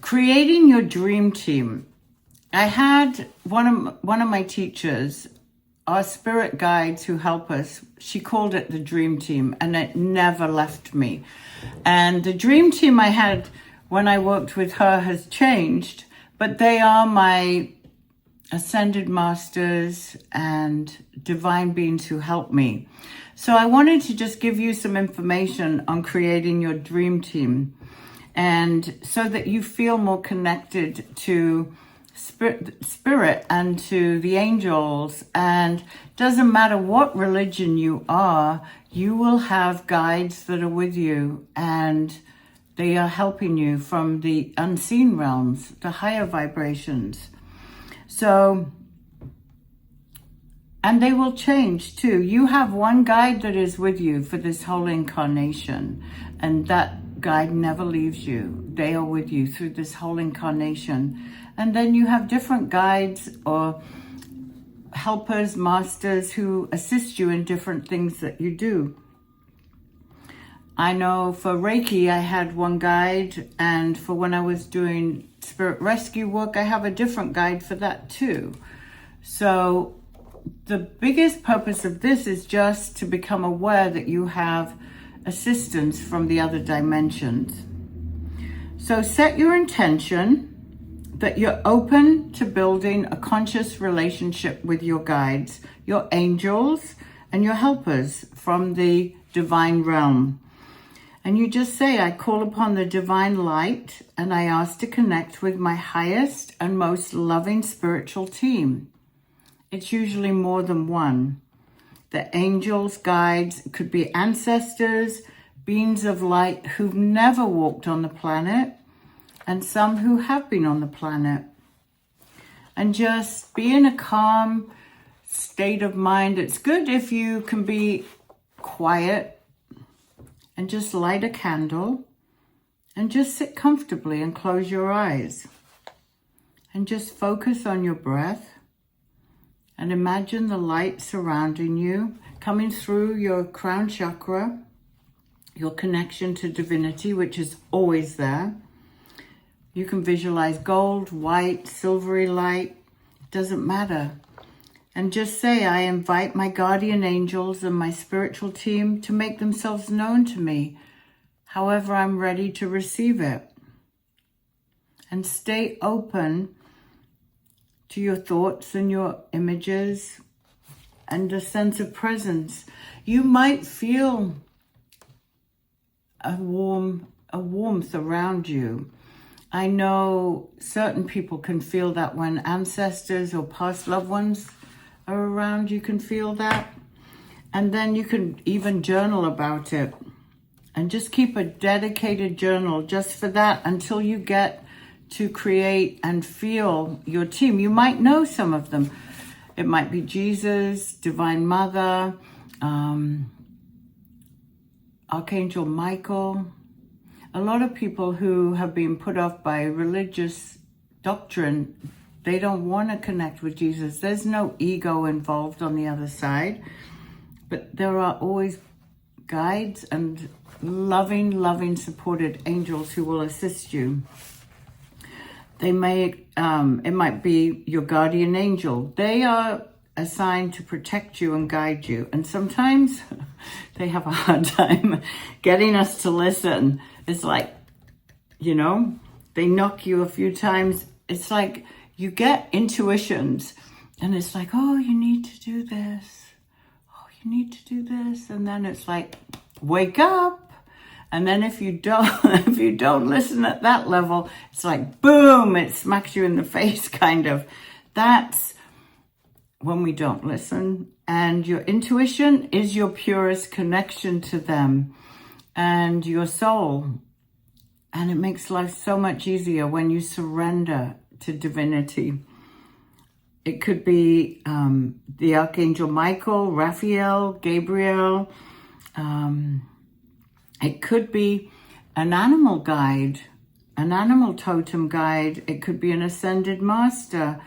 Creating your dream team. I had one of my teachers, our spirit guides who help us, she called it the dream team, and it never left me. And the dream team I had when I worked with her has changed, but they are my ascended masters and divine beings who help me. So I wanted to just give you some information on creating your dream team, and so that you feel more connected to spirit and to the angels. And doesn't matter what religion you are, you will have guides that are with you, and they are helping you from the unseen realms, the higher vibrations. So, and they will change too. You have one guide that is with you for this whole incarnation, and that guide never leaves you. They are with you through this whole incarnation. And then you have different guides or helpers, masters who assist you in different things that you do. I know for Reiki, I had one guide, and for when I was doing spirit rescue work, I have a different guide for that too. So the biggest purpose of this is just to become aware that you have assistance from the other dimensions. So set your intention that you're open to building a conscious relationship with your guides, your angels, and your helpers from the divine realm. And you just say, I call upon the divine light, and I ask to connect with my highest and most loving spiritual team. It's usually more than one. The angels, guides, could be ancestors, beings of light who've never walked on the planet, and some who have been on the planet. And just be in a calm state of mind. It's good if you can be quiet and just light a candle and just sit comfortably and close your eyes. And just focus on your breath. And imagine the light surrounding you, coming through your crown chakra, your connection to divinity, which is always there. You can visualize gold, white, silvery light. It doesn't matter. And just say, I invite my guardian angels and my spiritual team to make themselves known to me, however I'm ready to receive it. And stay open to your thoughts and your images and a sense of presence. You might feel a warmth around you. I know certain people can feel that when ancestors or past loved ones are around, you can feel that. And then you can even journal about it. And just keep a dedicated journal just for that until you get to create and feel your team. You might know some of them. It might be Jesus, Divine Mother, Archangel Michael. A lot of people who have been put off by religious doctrine, they don't want to connect with Jesus. There's no ego involved on the other side. But there are always guides and loving, supported angels who will assist you. They may, it might be your guardian angel. They are assigned to protect you and guide you. And sometimes they have a hard time getting us to listen. It's like, they knock you a few times. It's like you get intuitions and it's like, oh, you need to do this. Oh, you need to do this. And then it's like, wake up. And then if you don't listen at that level, it's like, boom, it smacks you in the face, kind of. That's when we don't listen. And your intuition is your purest connection to them and your soul. And it makes life so much easier when you surrender to divinity. It could be the Archangel Michael, Raphael, Gabriel. It could be an animal guide, an animal totem guide. It could be an ascended master.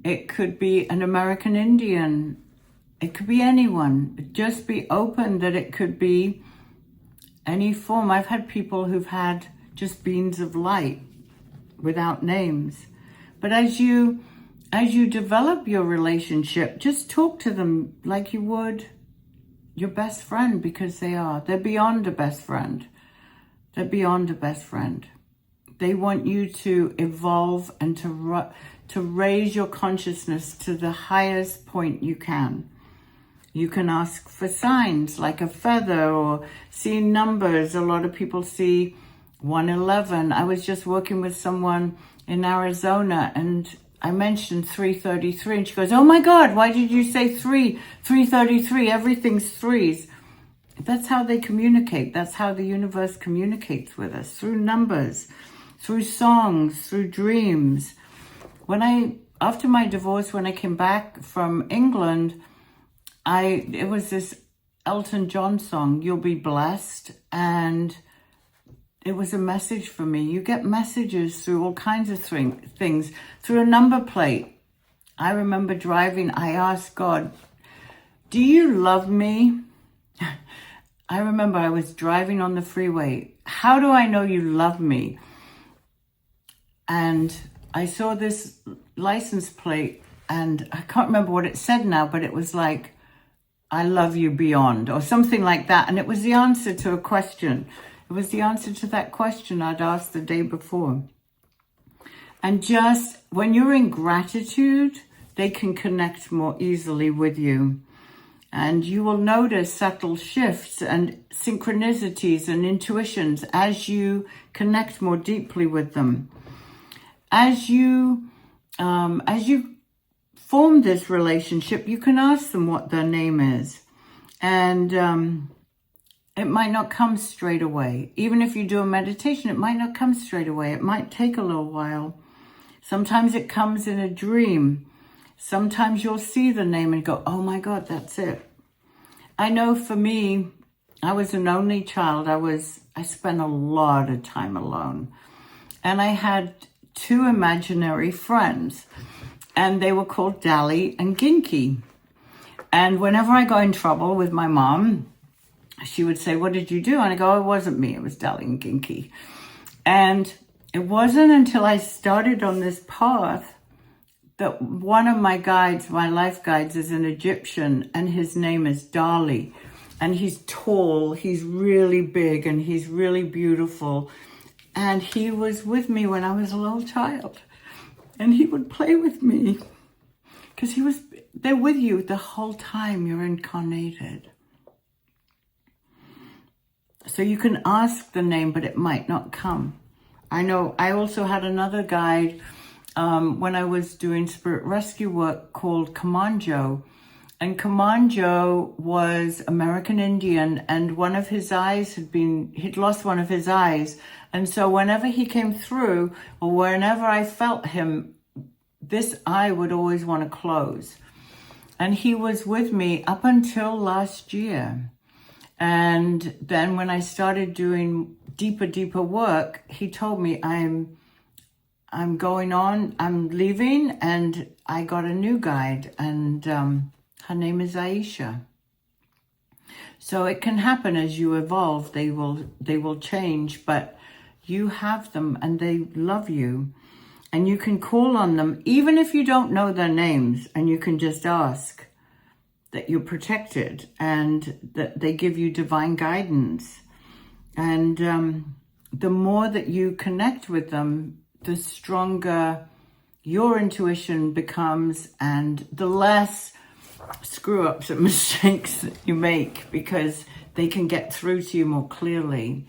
It could be an American Indian. It could be anyone. Just be open that it could be any form. I've had people who've had just beams of light without names. But as you develop your relationship, just talk to them like you would your best friend, because they're beyond a best friend. They're beyond a best friend. They want you to evolve and to raise your consciousness to the highest point you can. You can ask for signs like a feather or see numbers. A lot of people see 111. I was just working with someone in Arizona and I mentioned 333 and she goes, "Oh my God, why did you say 333? Everything's threes." That's how they communicate. That's how the universe communicates with us, through numbers, through songs, through dreams. After my divorce, when I came back from England, it was this Elton John song, "You'll Be Blessed," and it was a message for me. You get messages through all kinds of things, through a number plate. I remember driving, I asked God, "Do you love me?" I remember I was driving on the freeway. "How do I know you love me?" And I saw this license plate and I can't remember what it said now, but it was like, "I love you beyond," or something like that. And it was the answer to a question. It was the answer to that question I'd asked the day before. And just when you're in gratitude, they can connect more easily with you. And you will notice subtle shifts and synchronicities and intuitions as you connect more deeply with them. As you form this relationship, you can ask them what their name is. And it might not come straight away. Even if you do a meditation, it might not come straight away. It might take a little while. Sometimes it comes in a dream. Sometimes you'll see the name and go, "Oh my God, that's it." I know for me, I was an only child. I spent a lot of time alone. And I had two imaginary friends. And they were called Dali and Ginky. And whenever I got in trouble with my mom, she would say, "What did you do?" And I go, "It wasn't me, it was Dali and Ginky." And it wasn't until I started on this path that one of my guides, my life guides, is an Egyptian, and his name is Dali. And he's tall, he's really big, and he's really beautiful. And he was with me when I was a little child. And he would play with me because they're with you the whole time you're incarnated. So you can ask the name, but it might not come. I know I also had another guide when I was doing spirit rescue work called Kamanjo. And Kamanjo was American Indian, and one of his eyes he'd lost one of his eyes. And so whenever he came through, or whenever I felt him, this eye would always want to close. And he was with me up until last year. And then when I started doing deeper work, he told me, I'm going on, I'm leaving, and I got a new guide, and her name is Aisha. So it can happen as you evolve. They will change, but you have them and they love you. And you can call on them, even if you don't know their names, and you can just ask that you're protected and that they give you divine guidance. And the more that you connect with them, the stronger your intuition becomes and the less screw-ups and mistakes that you make, because they can get through to you more clearly.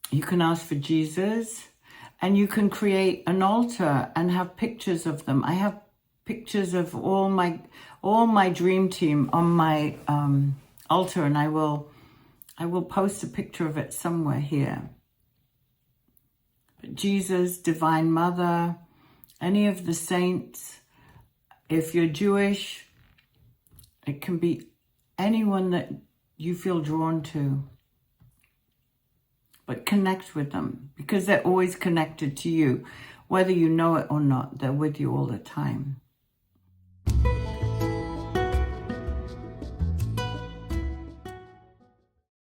You can ask for Jesus, and you can create an altar and have pictures of them. I have pictures of all my dream team on my altar, and I will post a picture of it somewhere here. But Jesus, Divine Mother, any of the saints, if you're Jewish, it can be anyone that you feel drawn to. But connect with them, because they're always connected to you. Whether you know it or not, they're with you all the time.